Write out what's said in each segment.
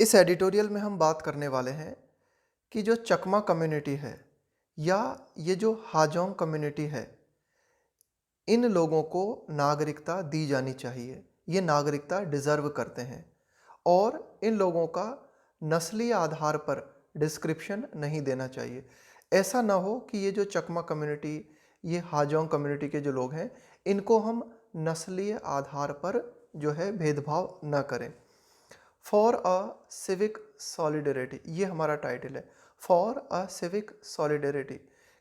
इस एडिटोरियल में हम बात करने वाले हैं कि जो चकमा कम्युनिटी है या ये जो हाजोंग कम्युनिटी है, इन लोगों को नागरिकता दी जानी चाहिए। ये नागरिकता डिज़र्व करते हैं और इन लोगों का नस्ली आधार पर डिस्क्रिप्शन नहीं देना चाहिए। ऐसा ना हो कि ये जो चकमा कम्युनिटी, ये हाजोंग कम्युनिटी के जो लोग हैं, इनको हम नस्लीय आधार पर जो है भेदभाव न करें। फॉर अ सिविक सॉलिडरिटी, ये हमारा टाइटल है। फॉर अ सिविक सॉलिडरिटी,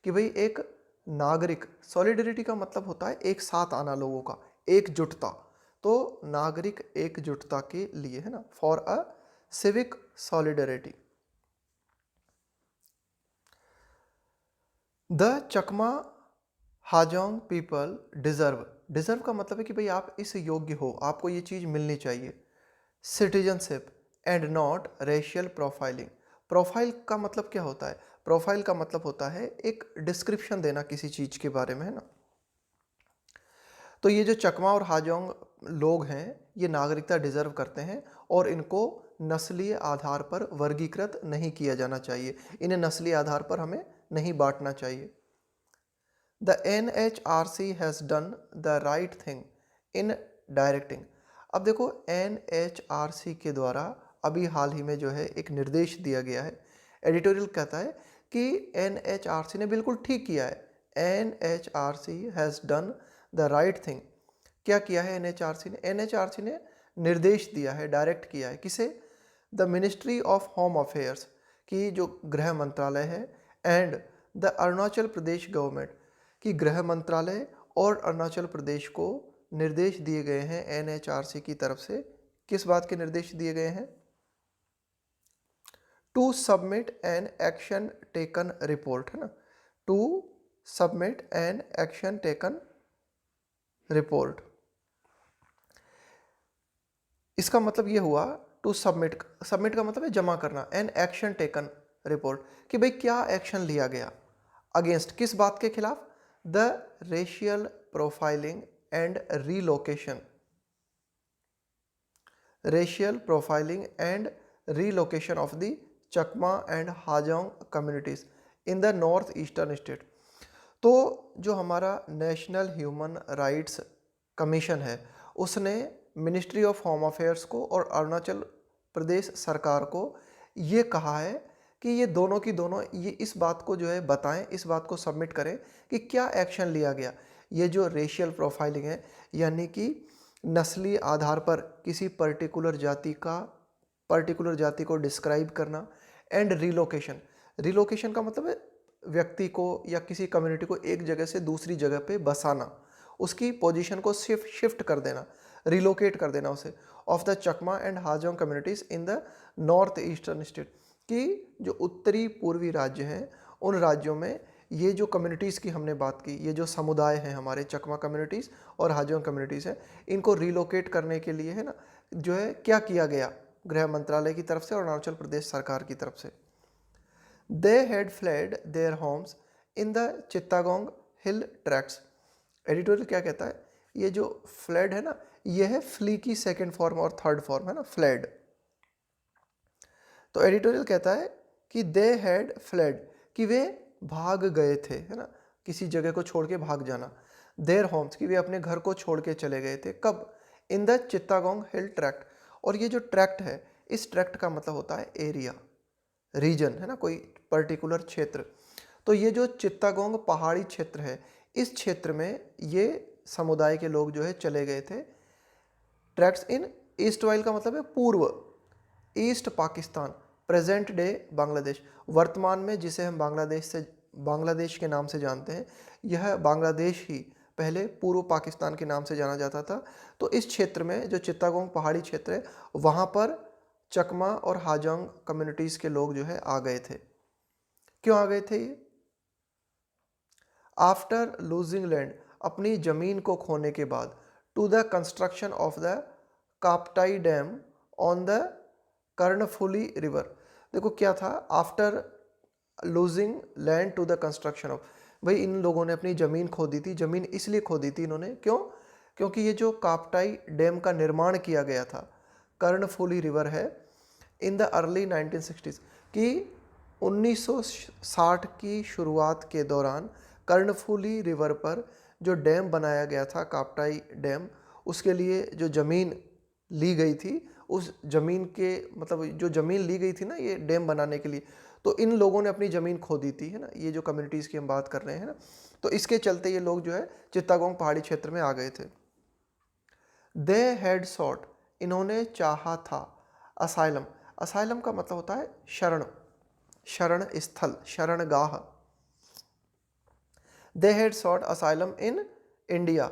कि भाई एक नागरिक, सॉलिडरिटी का मतलब होता है एक साथ आना, लोगों का एकजुटता। तो नागरिक एकजुटता के लिए है ना, for a civic solidarity. The Chakma Hajong people deserve, deserve का मतलब है कि भाई आप इस योग्य हो, आपको ये चीज़ मिलनी चाहिए। Citizenship and not racial profiling. Profile का मतलब क्या होता है? प्रोफाइल का मतलब होता है एक डिस्क्रिप्शन देना किसी चीज़ के बारे में, है ना। तो ये जो चकमा और हाजोंग लोग हैं, ये नागरिकता डिज़र्व करते हैं और इनको नस्लीय आधार पर वर्गीकृत नहीं किया जाना चाहिए। इन्हें नस्लीय आधार पर हमें नहीं बांटना चाहिए। The NHRC has done the right thing in directing. अब देखो, NHRC के द्वारा अभी हाल ही में जो है एक निर्देश दिया गया है। एडिटोरियल कहता है कि NHRC ने बिल्कुल ठीक किया है। NHRC has done the right thing. क्या किया है NHRC ने? NHRC ने निर्देश दिया है, डायरेक्ट किया है। किसे? The ministry of home affairs, की जो गृह मंत्रालय है, and the Arunachal Pradesh government, की गृह मंत्रालय और अरुणाचल प्रदेश को निर्देश दिए गए हैं NHRC की तरफ से। किस बात के निर्देश दिए गए हैं? To submit an action taken report, है ना। To submit an action taken report. इसका मतलब ये हुआ, टू सबमिट, सबमिट का मतलब है जमा करना, एन एक्शन टेकन रिपोर्ट, कि भाई क्या एक्शन लिया गया अगेंस्ट, किस बात के खिलाफ? The racial profiling and relocation, racial profiling and relocation of the Chakma and Hajong communities in the north eastern state. तो जो हमारा नेशनल ह्यूमन राइट्स कमीशन है, उसने मिनिस्ट्री ऑफ होम अफेयर्स को और अरुणाचल प्रदेश सरकार को ये कहा है कि ये दोनों की दोनों ये इस बात को जो है बताएं, इस बात को सबमिट करें कि क्या एक्शन लिया गया। ये जो रेशियल प्रोफाइलिंग है, यानी कि नस्ली आधार पर किसी पर्टिकुलर जाति को डिस्क्राइब करना, एंड रिलोकेशन, रिलोकेशन का मतलब है व्यक्ति को या किसी कम्युनिटी को एक जगह से दूसरी जगह पे बसाना, उसकी पोजीशन को शिफ्ट कर देना, रिलोकेट कर देना उसे, of the Chakma and Hajong communities in the north eastern state, कि जो उत्तरी पूर्वी राज्य हैं, उन राज्यों में ये जो कम्युनिटीज़ की हमने बात की, ये जो समुदाय हैं हमारे, चकमा कम्युनिटीज़ और हाजोंग कम्युनिटीज़ हैं, इनको रिलोकेट करने के लिए है ना, जो है क्या किया गया गृह मंत्रालय की तरफ से और अरुणाचल प्रदेश सरकार की तरफ से। They had fled their homes in the Chittagong hill tracts. Editorial क्या कहता है? ये जो फ्लेड है ना, ये है फ्ली की सेकेंड फॉर्म और थर्ड फॉर्म, है ना, फ्लेड। तो एडिटोरियल कहता है कि दे हैड फ्लेड, कि वे भाग गए थे, है ना, किसी जगह को छोड़ के भाग जाना। देयर होम्स, कि वे अपने घर को छोड़ के चले गए थे। कब? In the Chittagong hill tract. और ये जो ट्रैक्ट है, इस ट्रैक्ट का मतलब होता है एरिया, रीजन, है ना, कोई पर्टिकुलर क्षेत्र। तो ये जो चित्तागोंग पहाड़ी क्षेत्र है, इस क्षेत्र में ये समुदाय के लोग जो है चले गए थे। ट्रैक्ट्स इन ईस्ट वाइल का मतलब है पूर्व, east Pakistan, present day Bangladesh, वर्तमान में जिसे हम बांग्लादेश के नाम से जानते हैं, यह बांग्लादेश ही पहले पूर्व पाकिस्तान के नाम से जाना जाता था। तो इस क्षेत्र में जो चित्तागोंग पहाड़ी क्षेत्र है, वहाँ पर चकमा और हाजोंग कम्युनिटीज़ के लोग जो है आ गए थे। क्यों आ गए थे ये? आफ्टर लूजिंग लैंड, अपनी ज़मीन को खोने के बाद, to the construction of the Kaptai dam on the Karnaphuli river. देखो क्या था, after losing land to the construction of, भाई इन लोगों ने अपनी ज़मीन खो दी थी। ज़मीन इसलिए खो दी थी इन्होंने, क्यों? क्योंकि ये जो काप्टाई डैम का निर्माण किया गया था, कर्णफुली रिवर है, इन द अर्ली 1960s कि 1960 की शुरुआत के दौरान कर्णफूली रिवर पर जो डैम बनाया गया था, काप्टाई डैम, उसके लिए जो ज़मीन ली गई थी, उस ज़मीन के मतलब जो ज़मीन ली गई थी ना ये डैम बनाने के लिए, तो इन लोगों ने अपनी ज़मीन खो दी थी, है ना। ये जो कम्युनिटीज़ की हम बात कर रहे हैं ना, तो इसके चलते ये लोग जो है चित्तागोंग पहाड़ी क्षेत्र में आ गए थे। दे हैड सॉट, इन्होंने चाहा था, असाइलम, असाइलम का मतलब होता है शरण, शरण स्थल, शरणगाह। They had sought asylum in India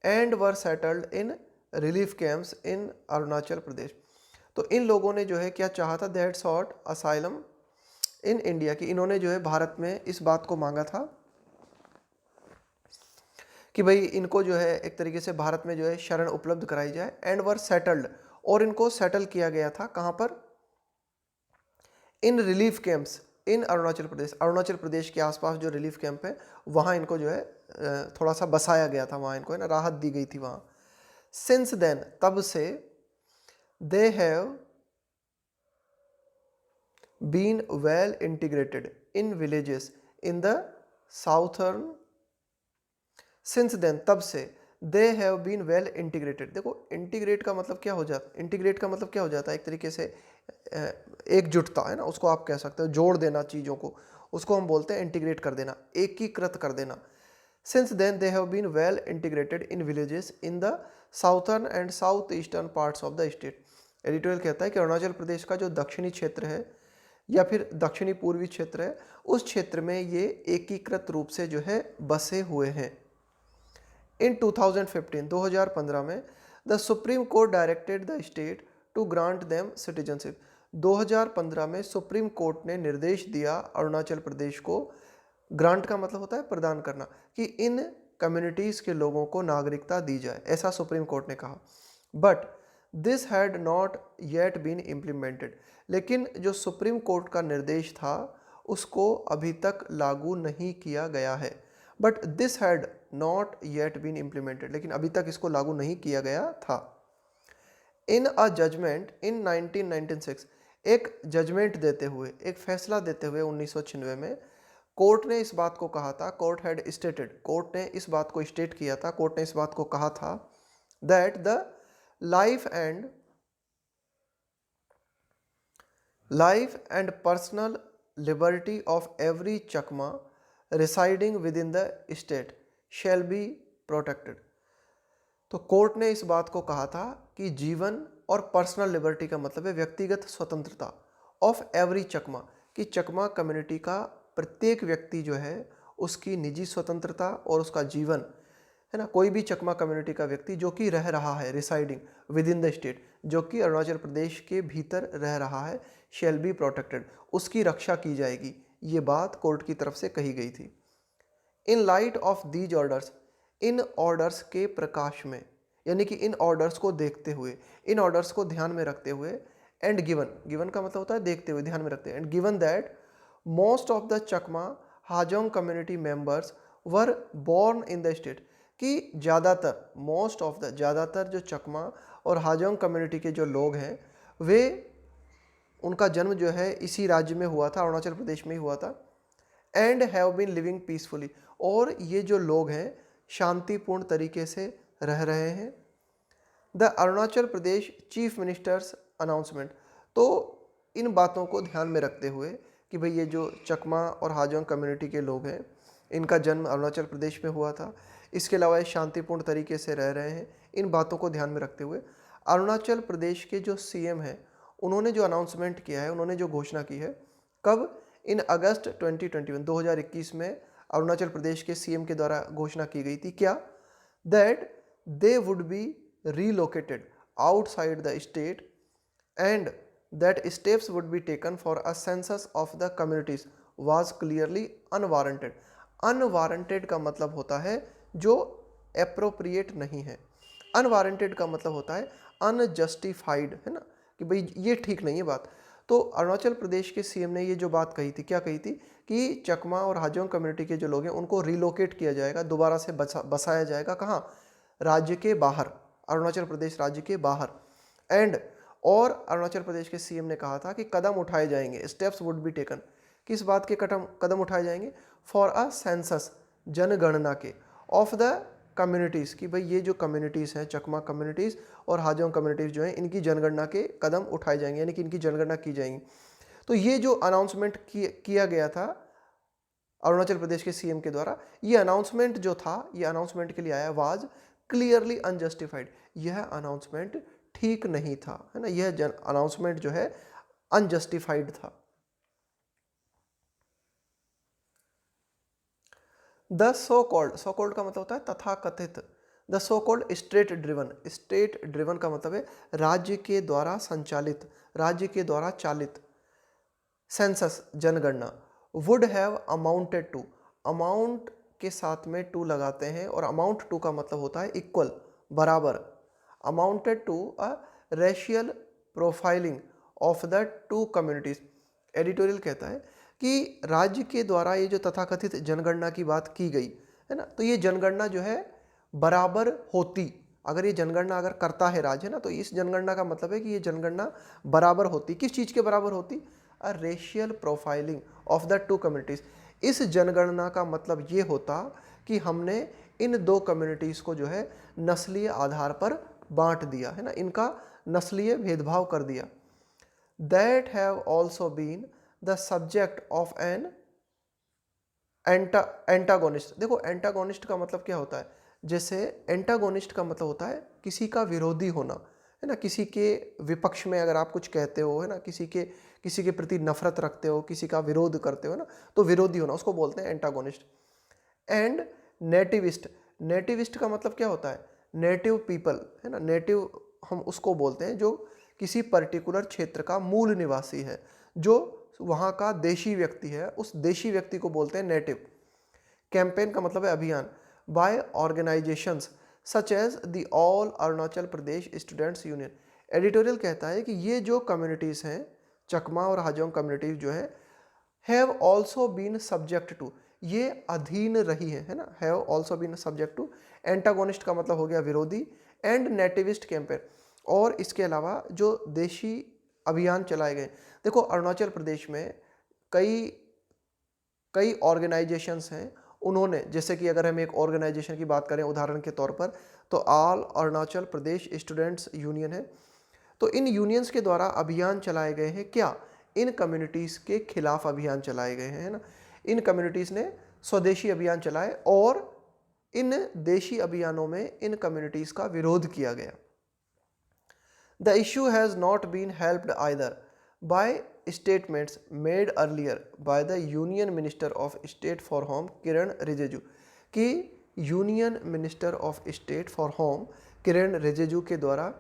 and were settled in relief camps in Arunachal Pradesh. तो इन लोगों ने जो है क्या चाहा था, they had sought asylum in India, कि इन्होंने जो है भारत में इस बात को मांगा था कि भाई इनको जो है एक तरीके से भारत में जो है शरण उपलब्ध कराई जाए। एंड वर सेटल्ड, और इनको सेटल किया गया था कहाँ पर, इन रिलीफ कैंप्स इन अरुणाचल प्रदेश, अरुणाचल प्रदेश के आसपास जो रिलीफ कैंप है वहाँ इनको जो है थोड़ा सा बसाया गया था, वहाँ इनको है ना राहत दी गई थी वहाँ। सिंस देन, तब से, they have been well integrated in villages in the southern, since then, तब से, they have been well integrated. देखो इंटीग्रेट का मतलब क्या हो जाता, इंटीग्रेट का मतलब क्या हो जाता है, एक तरीके से एकजुटता, है ना, उसको आप कह सकते हो, जोड़ देना चीज़ों को, उसको हम बोलते हैं इंटीग्रेट कर देना, एकीकृत कर देना। Since then they have been well integrated in villages in the southern and south eastern parts of the state. Editorial कहता है कि अरुणाचल प्रदेश का जो दक्षिणी क्षेत्र है या फिर दक्षिणी पूर्वी क्षेत्र है, उस क्षेत्र में ये एकीकृत रूप से जो है बसे हुए हैं। इन 2015, 2015 में the supreme court directed the state to grant them citizenship. 2015 में सुप्रीम कोर्ट ने निर्देश दिया अरुणाचल प्रदेश को, ग्रांट का मतलब होता है प्रदान करना, कि इन कम्युनिटीज़ के लोगों को नागरिकता दी जाए, ऐसा सुप्रीम कोर्ट ने कहा। But this had not yet been implemented, लेकिन जो सुप्रीम कोर्ट का निर्देश था उसको अभी तक लागू नहीं किया गया है। But this had not yet been implemented, लेकिन अभी तक इसको लागू नहीं किया गया था। इन अ जजमेंट इन 1996, एक जजमेंट देते हुए, एक फैसला देते हुए 1996 में कोर्ट ने इस बात को कहा था, कोर्ट हैड स्टेटेड, कोर्ट ने इस बात को स्टेट किया था, कोर्ट ने इस बात को कहा था that the life and personal liberty of every Chakma residing with in the state shall be protected. तो कोर्ट ने इस बात को कहा था कि जीवन और पर्सनल लिबर्टी का मतलब है व्यक्तिगत स्वतंत्रता, ऑफ एवरी चकमा, कि चकमा कम्युनिटी का प्रत्येक व्यक्ति जो है उसकी निजी स्वतंत्रता और उसका जीवन, है ना, कोई भी चकमा कम्युनिटी का व्यक्ति जो कि रह रहा है residing with in the state, जो कि अरुणाचल प्रदेश के भीतर रह रहा है, शैल बी प्रोटेक्टेड, उसकी रक्षा की जाएगी। ये बात कोर्ट की तरफ से कही गई थी। In light of these orders, in orders के प्रकाश में, यानी कि इन ऑर्डर्स को देखते हुए, इन ऑर्डर्स को ध्यान में रखते हुए, एंड गिवन, गिवन का मतलब होता है देखते हुए, ध्यान में रखते हैं, and given that most of the Chakma Hajong community members were born in the state, कि ज़्यादातर, मोस्ट ऑफ द, ज़्यादातर जो चकमा और हाजोंग कम्युनिटी के जो लोग हैं वे, उनका जन्म जो है इसी राज्य में हुआ था, अरुणाचल प्रदेश में ही हुआ था। And have been living peacefully, और ये जो लोग हैं शांतिपूर्ण तरीके से रह रहे हैं। The Arunachal Pradesh chief ministers announcement, तो इन बातों को ध्यान में रखते हुए कि भाई ये जो चकमा और हाजोंग कम्युनिटी के लोग हैं इनका जन्म अरुणाचल प्रदेश में हुआ था, इसके अलावा ये शांतिपूर्ण तरीके से रह रहे हैं, इन बातों को ध्यान में रखते हुए अरुणाचल प्रदेश के जो सीएम हैं उन्होंने जो अनाउंसमेंट किया है, उन्होंने जो घोषणा की है, कब, इन अगस्त 2021, 2021 में अरुणाचल प्रदेश के सीएम के द्वारा घोषणा की गई थी, क्या, that they would be relocated outside the state and that steps would be taken for a census of the communities was clearly unwarranted. Unwarranted का मतलब होता है जो एप्रोप्रिएट नहीं है, अनवारंटेड का मतलब होता है अनजस्टिफाइड, है ना, कि भाई ये ठीक नहीं है बात। तो अरुणाचल प्रदेश के सीएम ने ये जो बात कही थी, क्या कही थी, कि चकमा और हाजोंग कम्युनिटी के जो लोग हैं उनको रिलोकेट किया जाएगा, दोबारा से बसाया जाएगा, कहाँ, राज्य के बाहर, अरुणाचल प्रदेश राज्य के बाहर। एंड और अरुणाचल प्रदेश के सीएम ने कहा था कि कदम उठाए जाएंगे, स्टेप्स वुड बी टेकन। किस बात के कदम उठाए जाएंगे? फॉर अ सेंसस, जनगणना के, ऑफ द कम्युनिटीज़, कि भाई ये जो कम्युनिटीज़ हैं, चकमा कम्युनिटीज़ और हाजोंग कम्युनिटीज़ जो हैं, इनकी जनगणना के कदम उठाए जाएंगे, यानी कि इनकी जनगणना की जाएंगी। तो ये जो अनाउंसमेंट किया गया था अरुणाचल प्रदेश के सीएम के द्वारा, ये अनाउंसमेंट जो था, ये अनाउंसमेंट के लिए आया वाज क्लियरली अनजस्टिफाइड। यह अनाउंसमेंट ठीक नहीं था, है ना, यह अनाउंसमेंट जो है अनजस्टिफाइड था। द सो कॉल्ड का मतलब होता है तथाकथित। The so called state driven का मतलब है राज्य के द्वारा संचालित, राज्य के द्वारा चालित। सेंसस, जनगणना, would have amounted to, amount के साथ में टू लगाते हैं और अमाउंट टू का मतलब होता है इक्वल, बराबर। Amounted to a racial profiling of the two communities. Editorial कहता है कि राज्य के द्वारा ये जो तथाकथित जनगणना की बात की गई है ना, तो ये जनगणना जो है बराबर होती, अगर ये जनगणना अगर करता है राज्य ना, तो इस जनगणना का मतलब है कि ये जनगणना बराबर होती। किस चीज़ के बराबर होती? A racial profiling of the two communities. इस जनगणना का मतलब ये होता कि हमने इन दो कम्युनिटीज़ को जो है नस्लीय आधार पर बांट दिया, है ना, इनका नस्लीय भेदभाव कर दिया। That have also been the subject of an antagonist. देखो एंटागोनिस्ट का मतलब क्या होता है? जैसे एंटागोनिस्ट का मतलब होता है किसी का विरोधी होना, है ना, किसी के विपक्ष में अगर आप कुछ कहते हो, है ना, किसी के प्रति नफरत रखते हो, किसी का विरोध करते हो ना, तो विरोधी होना, उसको बोलते हैं एंटागोनिस्ट। एंड नेटिविस्ट, नेटिविस्ट का मतलब क्या होता है? नेटिव पीपल, है ना, नेटिव हम उसको बोलते हैं जो किसी पर्टिकुलर क्षेत्र का मूल निवासी है, जो वहाँ का देशी व्यक्ति है, उस देशी व्यक्ति को बोलते हैं नेटिव। कैंपेन का मतलब है अभियान। By organisations such as the all Arunachal Pradesh students union. Editorial कहता है कि ये जो कम्युनिटीज़ हैं, चकमा और हाजोंग कम्युनिटीज जो है, have also been subject to, ये अधीन रही है ना, have also been subject to. Antagonist का मतलब हो गया विरोधी, एंड नेटिविस्ट कैंपेन, और इसके अलावा जो देशी अभियान चलाए गए। देखो अरुणाचल प्रदेश में कई ऑर्गेनाइजेशंस हैं, उन्होंने, जैसे कि अगर हम एक ऑर्गेनाइजेशन की बात करें उदाहरण के तौर पर, तो all Arunachal Pradesh students union है। तो इन यूनियंस के द्वारा अभियान चलाए गए हैं, क्या? इन कम्युनिटीज़ के खिलाफ अभियान चलाए गए हैं, है ना। इन कम्युनिटीज़ ने स्वदेशी अभियान चलाए और इन देशी अभियानों में इन कम्युनिटीज़ का विरोध किया गया। The issue has not been helped either by statements made earlier by the union minister of state for home Kiran Rijiju, कि union minister of state for home Kiran Rijiju के द्वारा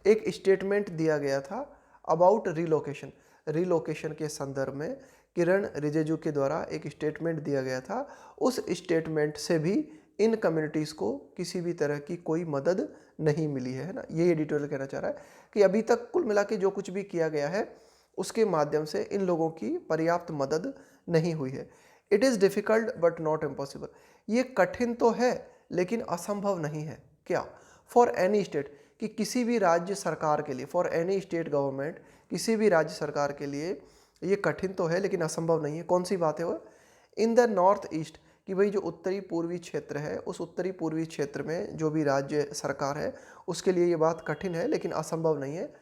एक स्टेटमेंट दिया गया था अबाउट रिलोकेशन। रिलोकेशन के संदर्भ में किरण रिजिजू के द्वारा एक स्टेटमेंट दिया गया था। उस स्टेटमेंट से भी इन कम्युनिटीज़ को किसी भी तरह की कोई मदद नहीं मिली है ना। ये एडिटोरियल कहना चाह रहा है कि अभी तक कुल मिला के जो कुछ भी किया गया है उसके माध्यम से इन लोगों की पर्याप्त मदद नहीं हुई है। It is difficult but not impossible, ये कठिन तो है लेकिन असंभव नहीं है। क्या? फॉर एनी स्टेट, कि किसी भी राज्य सरकार के लिए, फॉर एनी स्टेट गवर्नमेंट, किसी भी राज्य सरकार के लिए ये कठिन तो है लेकिन असंभव नहीं है। कौन सी बात है वो? इन द नॉर्थ ईस्ट, कि भाई जो उत्तरी पूर्वी क्षेत्र है, उस उत्तरी पूर्वी क्षेत्र में जो भी राज्य सरकार है उसके लिए ये बात कठिन है लेकिन असंभव नहीं है।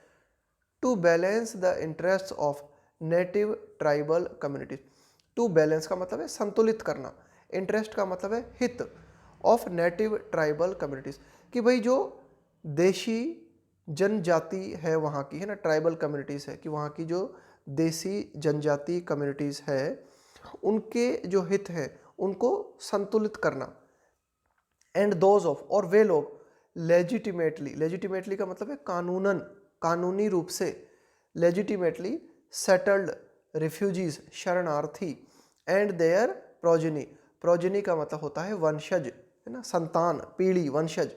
To balance the interest of native tribal communities. To balance का मतलब है संतुलित करना, इंटरेस्ट का मतलब है हित, ऑफ नेटिव ट्राइबल कम्युनिटीज, कि भाई जो देशी जनजाति है वहाँ की, है ना, ट्राइबल कम्युनिटीज़ है, कि वहाँ की जो देसी जनजाति कम्युनिटीज़ है उनके जो हित है उनको संतुलित करना। एंड दोज ऑफ, और वे लोग लेजिटिमेटली, लेजिटिमेटली का मतलब है कानूनन, कानूनी रूप से, लेजिटिमेटली सेटल्ड रिफ्यूजीज, शरणार्थी, एंड देयर प्रोजेनी, प्रोजेनी का मतलब होता है वंशज, है ना, संतान, पीढ़ी, वंशज।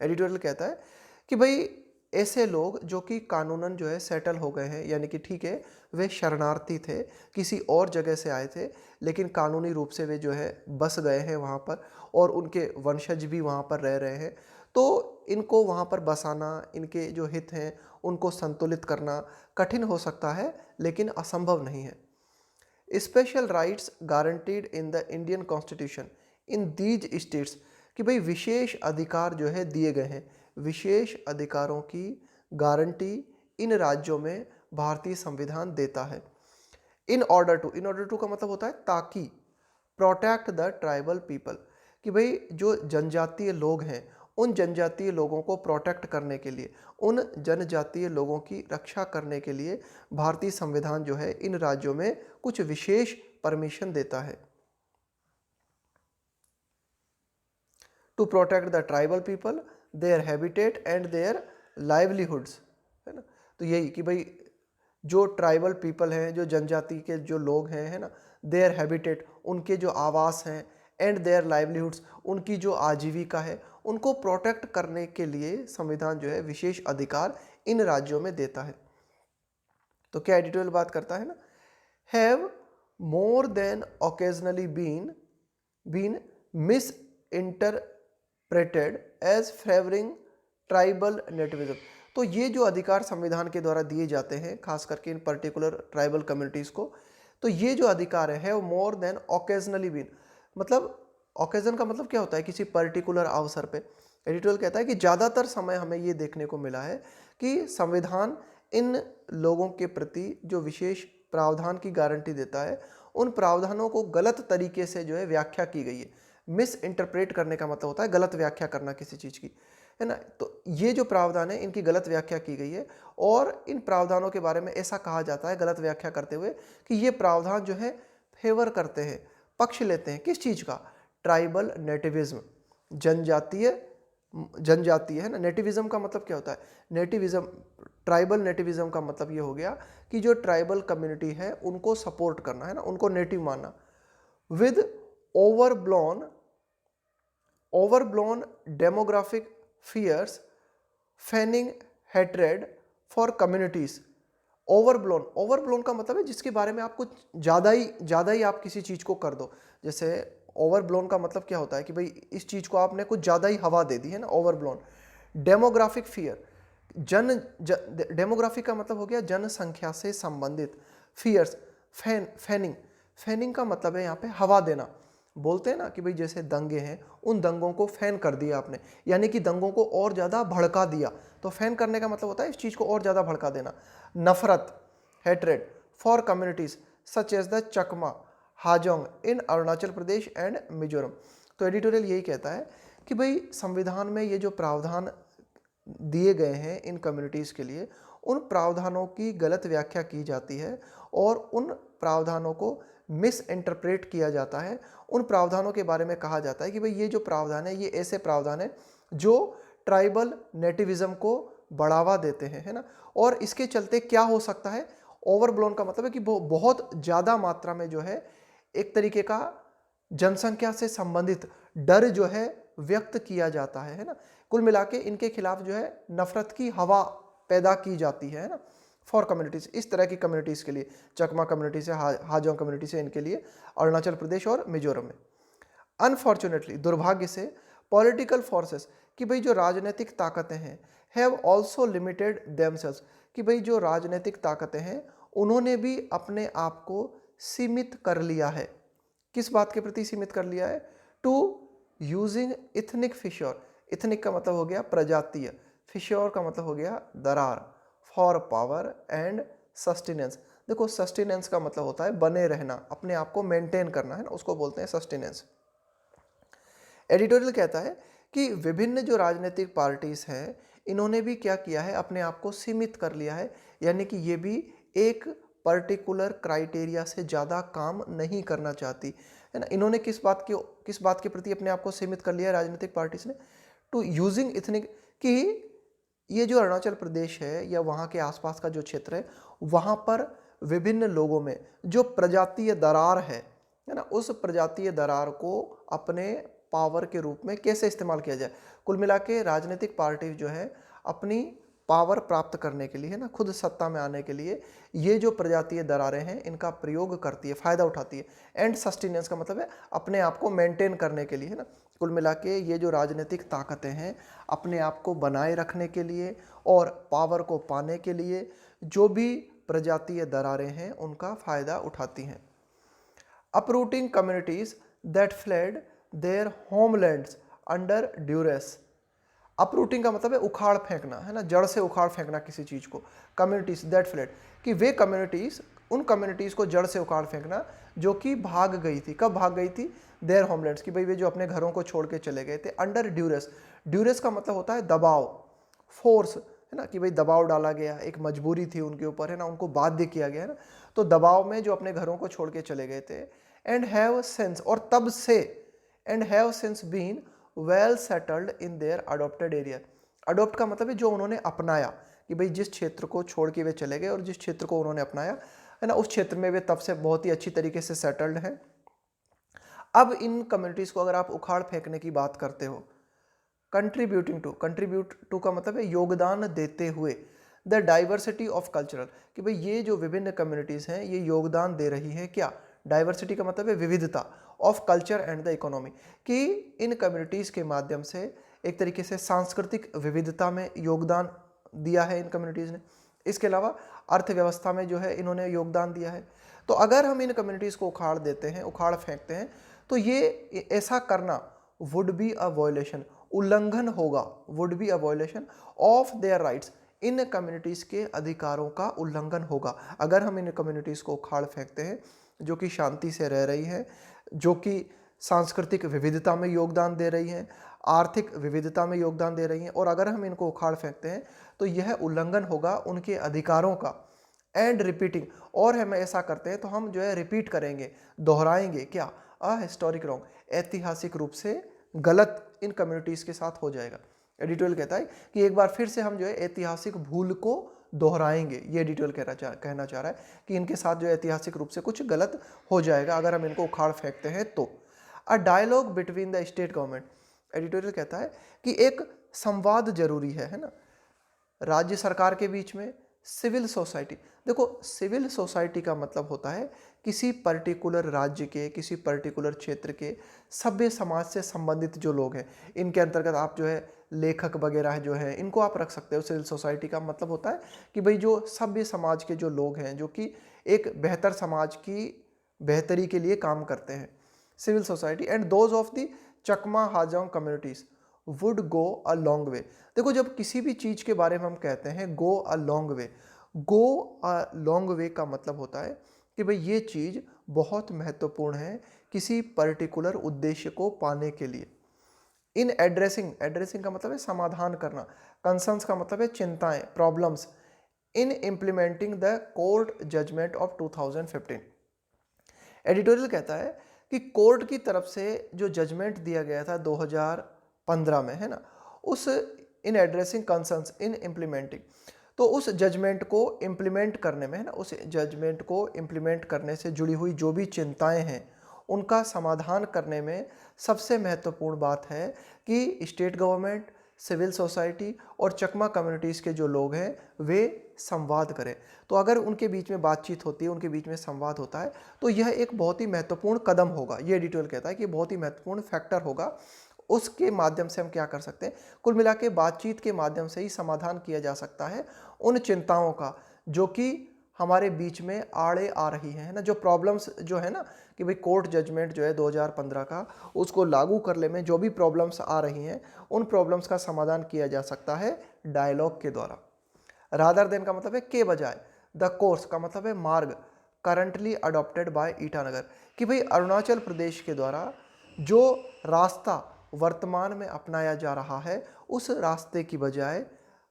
एडिटोरियल कहता है कि भाई ऐसे लोग जो कि कानूनन जो है सेटल हो गए हैं, यानी कि ठीक है वे शरणार्थी थे, किसी और जगह से आए थे लेकिन कानूनी रूप से वे जो है बस गए हैं वहाँ पर और उनके वंशज भी वहाँ पर रह रहे हैं, तो इनको वहाँ पर बसाना, इनके जो हित हैं उनको संतुलित करना कठिन हो सकता है, लेकिन असंभव नहीं है। Special rights guaranteed in the Indian constitution in these states, कि भाई विशेष अधिकार जो है दिए गए हैं, विशेष अधिकारों की गारंटी इन राज्यों में भारतीय संविधान देता है। इन ऑर्डर टू का मतलब होता है ताकि, प्रोटेक्ट द ट्राइबल पीपल, कि भाई जो जनजातीय लोग हैं उन जनजातीय लोगों को प्रोटेक्ट करने के लिए, उन जनजातीय लोगों की रक्षा करने के लिए भारतीय संविधान जो है इन राज्यों में कुछ विशेष परमिशन देता है। To protect the tribal people, their habitat and their livelihoods, है ना। तो यही कि भाई जो ट्राइबल पीपल हैं, जो जनजाति के जो लोग हैं, है ना, देयर हैबिटेट, उनके जो आवास हैं, एंड देयर लाइवलीहुड्स, उनकी जो आजीविका है, उनको प्रोटेक्ट करने के लिए संविधान जो है विशेष अधिकार इन राज्यों में देता है। तो क्या एडिटोरियल बात करता है ना, have more than occasionally been misinterpreted as favouring tribal nativism. तो ये जो अधिकार संविधान के द्वारा दिए जाते हैं खास करके इन पर्टिकुलर ट्राइबल कम्युनिटीज़ को, तो ये जो अधिकार है मोर देन ओकेजनली बीन, मतलब ओकेजन का मतलब क्या होता है, किसी पर्टिकुलर अवसर पे। एडिटोरियल कहता है कि ज़्यादातर समय हमें ये देखने को मिला है कि संविधान इन लोगों के प्रति जो विशेष प्रावधान की गारंटी देता है, उन प्रावधानों को गलत तरीके से जो है व्याख्या की गई है। मिस इंटरप्रेट करने का मतलब होता है गलत व्याख्या करना किसी चीज़ की, है ना। तो ये जो प्रावधान है इनकी गलत व्याख्या की गई है, और इन प्रावधानों के बारे में ऐसा कहा जाता है गलत व्याख्या करते हुए कि ये प्रावधान जो है फेवर करते हैं, पक्ष लेते हैं किस चीज़ का, ट्राइबल नेटिविज्म, जनजातीय है ना। नेटिविज्म का मतलब क्या होता है, नेटिविज्म, ट्राइबल नेटिविज्म का मतलब ये हो गया कि जो ट्राइबल कम्युनिटी है उनको सपोर्ट करना, है ना, उनको नेटिव मानना। With overblown demographic fears, fanning hatred for communities. Overblown का मतलब है जिसके बारे में आप कुछ ज़्यादा ही आप किसी चीज़ को कर दो। जैसे ओवरब्लोन का मतलब क्या होता है कि भाई इस चीज़ को आपने कुछ ज़्यादा ही हवा दे दी, है ना, ओवरब्लोन। डेमोग्राफिक फियर, डेमोग्राफिक का मतलब हो गया जनसंख्या से संबंधित, फियर्स, फैनिंग का मतलब है यहाँ पे हवा देना। बोलते हैं ना कि भाई जैसे दंगे हैं, उन दंगों को फैन कर दिया आपने, यानी कि दंगों को और ज़्यादा भड़का दिया। तो फैन करने का मतलब होता है इस चीज़ को और ज़्यादा भड़का देना। नफरत, hatred for communities such as the Chakma, Hajong in Arunachal Pradesh and Mizoram. तो एडिटोरियल यही कहता है कि भाई संविधान में ये जो प्रावधान दिए गए हैं इन कम्युनिटीज़ के लिए, उन प्रावधानों की गलत व्याख्या की जाती है और उन प्रावधानों को मिस इंटरप्रेट किया जाता है। उन प्रावधानों के बारे में कहा जाता है कि भाई ये जो प्रावधान है ये ऐसे प्रावधान है जो ट्राइबल नेटिविज्म को बढ़ावा देते हैं, है ना। और इसके चलते क्या हो सकता है, ओवरब्लोन का मतलब है कि बहुत ज़्यादा मात्रा में जो है एक तरीके का जनसंख्या से संबंधित डर जो है व्यक्त किया जाता है ना। कुल मिला के इनके खिलाफ जो है नफरत की हवा पैदा की जाती है ना, फॉर कम्युनिटीज़, इस तरह की कम्युनिटीज़ के लिए, चकमा कम्युनिटी से, हाजोंग कम्युनिटी से, इनके लिए अरुणाचल प्रदेश और मिजोरम में। अनफॉर्चुनेटली, दुर्भाग्य से, पॉलिटिकल फोर्सेस, कि भाई जो राजनीतिक ताकतें हैं, हैव ऑल्सो लिमिटेड देमसेल्व्स, कि भाई जो राजनीतिक ताकतें हैं उन्होंने भी अपने आप को सीमित कर लिया है। किस बात के प्रति सीमित कर लिया है, to using ethnic fissure, ethnic का मतलब हो गया प्रजातीय, फिशर का मतलब हो गया दरार, फॉर पावर एंड सस्टेनेंस। देखो सस्टेनेंस का मतलब होता है बने रहना, अपने आप को मेंटेन करना, है ना, उसको बोलते हैं सस्टेनेंस। एडिटोरियल कहता है कि विभिन्न जो राजनीतिक पार्टीज हैं इन्होंने भी क्या किया है, अपने आप को सीमित कर लिया है, यानी कि ये भी एक पर्टिकुलर क्राइटेरिया से ज़्यादा काम नहीं करना चाहती, है ना। इन्होंने किस बात के प्रति अपने आप को सीमित कर लिया है राजनीतिक पार्टीज ने, टू यूजिंग इथनिक, कि ये जो अरुणाचल प्रदेश है या वहाँ के आसपास का जो क्षेत्र है वहाँ पर विभिन्न लोगों में जो प्रजातीय दरार है ना, उस प्रजातीय दरार को अपने पावर के रूप में कैसे इस्तेमाल किया जाए। कुल मिला के राजनीतिक पार्टी जो है अपनी पावर प्राप्त करने के लिए, है ना, खुद सत्ता में आने के लिए ये जो प्रजातीय दरारें हैं इनका प्रयोग करती है, फायदा उठाती है। एंड सस्टेनेंस का मतलब है अपने आप को मेंटेन करने के लिए, है ना। कुल मिला के ये जो राजनीतिक ताकतें हैं अपने आप को बनाए रखने के लिए और पावर को पाने के लिए जो भी प्रजातीय दरारें हैं उनका फायदा उठाती हैं। Uprooting communities that fled their homelands under duress. Uprooting का मतलब है उखाड़ फेंकना, है ना, जड़ से उखाड़ फेंकना किसी चीज़ को। कम्युनिटीज दैट फ्लेड, कि वे कम्युनिटीज़, उन कम्युनिटीज़ को जड़ से उखाड़ फेंकना जो कि भाग गई थी। कब भाग गई थी? देयर होमलैंड्स, कि भाई वे जो अपने घरों को छोड़ के चले गए थे। अंडर ड्यूरेस, ड्यूरेस का मतलब होता है दबाव, फोर्स, है ना, कि भाई दबाव डाला गया, एक मजबूरी थी उनके ऊपर, है ना, उनको बाध्य किया गया, है ना, तो दबाव में जो अपने घरों को छोड़ के चले गए थे। एंड हैव सिंस, और तब से, and have since been well settled in their adopted area. Adopt का मतलब है जो उन्होंने अपनाया, कि भाई जिस क्षेत्र को छोड़ के वे चले गए और जिस क्षेत्र को उन्होंने अपनाया, है ना, उस क्षेत्र में वे तब से बहुत ही अच्छी तरीके से सेटल्ड हैं। अब इन कम्युनिटीज़ को अगर आप उखाड़ फेंकने की बात करते हो, कंट्रीब्यूटिंग टू, कंट्रीब्यूट टू का मतलब है योगदान देते हुए, द डाइवर्सिटी ऑफ कल्चरल, कि भाई ये जो विभिन्न कम्युनिटीज़ हैं ये योगदान दे रही हैं क्या? डाइवर्सिटी का मतलब है विविधता, of culture and the economy, कि इन कम्युनिटीज़ के माध्यम से एक तरीके से सांस्कृतिक विविधता में योगदान दिया है इन कम्युनिटीज़ ने। इसके अलावा अर्थव्यवस्था में जो है इन्होंने योगदान दिया है। तो अगर हम इन कम्युनिटीज़ को उखाड़ देते हैं, उखाड़ फेंकते हैं, तो ये ऐसा करना वुड बी अ वॉयलेशन, उल्लंघन होगा, would be a violation of their rights, in communities के अधिकारों का उल्लंघन होगा। अगर हम इन कम्युनिटीज़ को उखाड़ फेंकते हैं जो कि शांति से रह रही हैं, जो कि सांस्कृतिक विविधता में योगदान दे रही हैं, आर्थिक विविधता में योगदान दे रही हैं, और अगर हम इनको उखाड़ फेंकते हैं तो यह उल्लंघन होगा उनके अधिकारों का। एंड रिपीटिंग, और हम ऐसा करते हैं तो हम जो है रिपीट करेंगे, दोहराएंगे क्या? अ हिस्टोरिक रॉन्ग, ऐतिहासिक रूप से गलत इन कम्युनिटीज़ के साथ हो जाएगा। एडिटोरियल कहता है कि एक बार फिर से हम जो है ऐतिहासिक भूल को दोहराएंगे। ये एडिटोरियल कहना चाह रहा है कि इनके साथ जो ऐतिहासिक रूप से कुछ गलत हो जाएगा अगर हम इनको उखाड़ फेंकते हैं तो। A dialogue between the state government, editorial कहता है कि एक संवाद जरूरी है ना, राज्य सरकार के बीच में, सिविल सोसाइटी। देखो सिविल सोसाइटी का मतलब होता है किसी पर्टिकुलर राज्य के, किसी पर्टिकुलर क्षेत्र के सभ्य समाज से संबंधित जो लोग हैं, इनके अंतर्गत आप जो है लेखक वगैरह जो है इनको आप रख सकते हो। सिविल सोसाइटी का मतलब होता है कि भाई जो सभ्य समाज के जो लोग हैं जो कि एक बेहतर समाज की बेहतरी के लिए काम करते हैं, civil society. And those of the Chakma Hajong communities would go a long way. देखो जब किसी भी चीज़ के बारे में हम कहते हैं गो a long way, go a long वे का मतलब होता है कि भाई ये चीज़ बहुत महत्वपूर्ण है किसी पर्टिकुलर उद्देश्य को पाने के लिए। इन एड्रेसिंग, एड्रेसिंग का मतलब है समाधान करना, कंसर्न्स का मतलब है चिंताएं, problems. In implementing the court judgment of 2015, editorial कहता है कि कोर्ट की तरफ से जो जजमेंट दिया गया था 2015 में, है ना, उस इन एड्रेसिंग कंसर्न्स इन इम्प्लीमेंटिंग, तो उस जजमेंट को इम्प्लीमेंट करने में, है ना, उस जजमेंट को इम्प्लीमेंट करने से जुड़ी हुई जो भी चिंताएं हैं उनका समाधान करने में सबसे महत्वपूर्ण बात है कि स्टेट गवर्नमेंट, सिविल सोसाइटी और चकमा कम्युनिटीज़ के जो लोग हैं वे संवाद करें। तो अगर उनके बीच में बातचीत होती है, उनके बीच में संवाद होता है, तो यह एक बहुत ही महत्वपूर्ण कदम होगा। ये एडिटोरियल कहता है कि बहुत ही महत्वपूर्ण फैक्टर होगा। उसके माध्यम से हम क्या कर सकते हैं, कुल मिला के बातचीत के माध्यम से ही समाधान किया जा सकता है उन चिंताओं का जो कि हमारे बीच में आड़े आ रही हैं, है ना, जो प्रॉब्लम्स जो है ना, कि भाई कोर्ट जजमेंट जो है 2015 का, उसको लागू करने में जो भी प्रॉब्लम्स आ रही हैं उन प्रॉब्लम्स का समाधान किया जा सकता है डायलॉग के द्वारा। रादर देन का मतलब है के बजाय, द कोर्स का मतलब है मार्ग, करंटली अडॉप्टेड बाय ईटानगर, कि भाई अरुणाचल प्रदेश के द्वारा जो रास्ता वर्तमान में अपनाया जा रहा है उस रास्ते की बजाय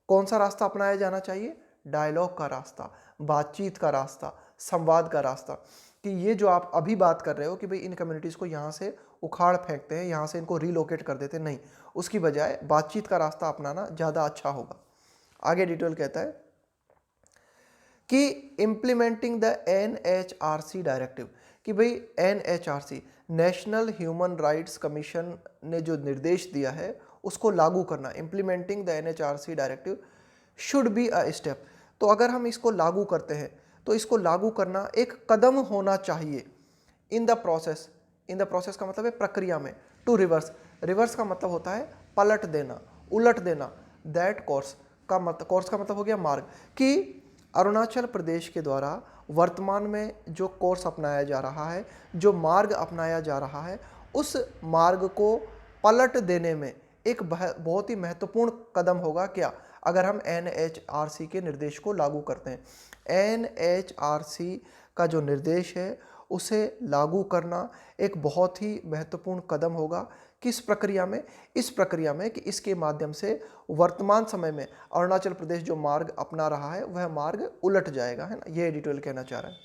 कौन सा रास्ता अपनाया जाना चाहिए? डायलॉग का रास्ता, बातचीत का रास्ता, संवाद का रास्ता। कि ये जो आप अभी बात कर रहे हो कि भाई इन कम्युनिटीज़ को यहाँ से उखाड़ फेंकते हैं, यहाँ से इनको रिलोकेट कर देते हैं, नहीं, उसकी बजाय बातचीत का रास्ता अपनाना ज़्यादा अच्छा होगा। आगे डिटेल कहता है कि इम्प्लीमेंटिंग द NHRC डायरेक्टिव, कि भाई NHRC, national human rights commission ने जो निर्देश दिया है उसको लागू करना। Implementing the NHRC directive should be a step. तो अगर हम इसको लागू करते हैं तो इसको लागू करना एक कदम होना चाहिए। In the process, in the process का मतलब है प्रक्रिया में। टू रिवर्स, रिवर्स का मतलब होता है पलट देना, उलट देना। दैट कोर्स का मतलब, कोर्स का मतलब हो गया मार्ग, कि अरुणाचल प्रदेश के द्वारा वर्तमान में जो कोर्स अपनाया जा रहा है, जो मार्ग अपनाया जा रहा है, उस मार्ग को पलट देने में एक बहुत ही महत्वपूर्ण कदम होगा क्या, अगर हम NHRC के निर्देश को लागू करते हैं। NHRC का जो निर्देश है उसे लागू करना एक बहुत ही महत्वपूर्ण कदम होगा। किस प्रक्रिया में? इस प्रक्रिया में कि इसके माध्यम से वर्तमान समय में अरुणाचल प्रदेश जो मार्ग अपना रहा है वह मार्ग उलट जाएगा, है ना। ये एडिटोरियल कहना चाह रहा है।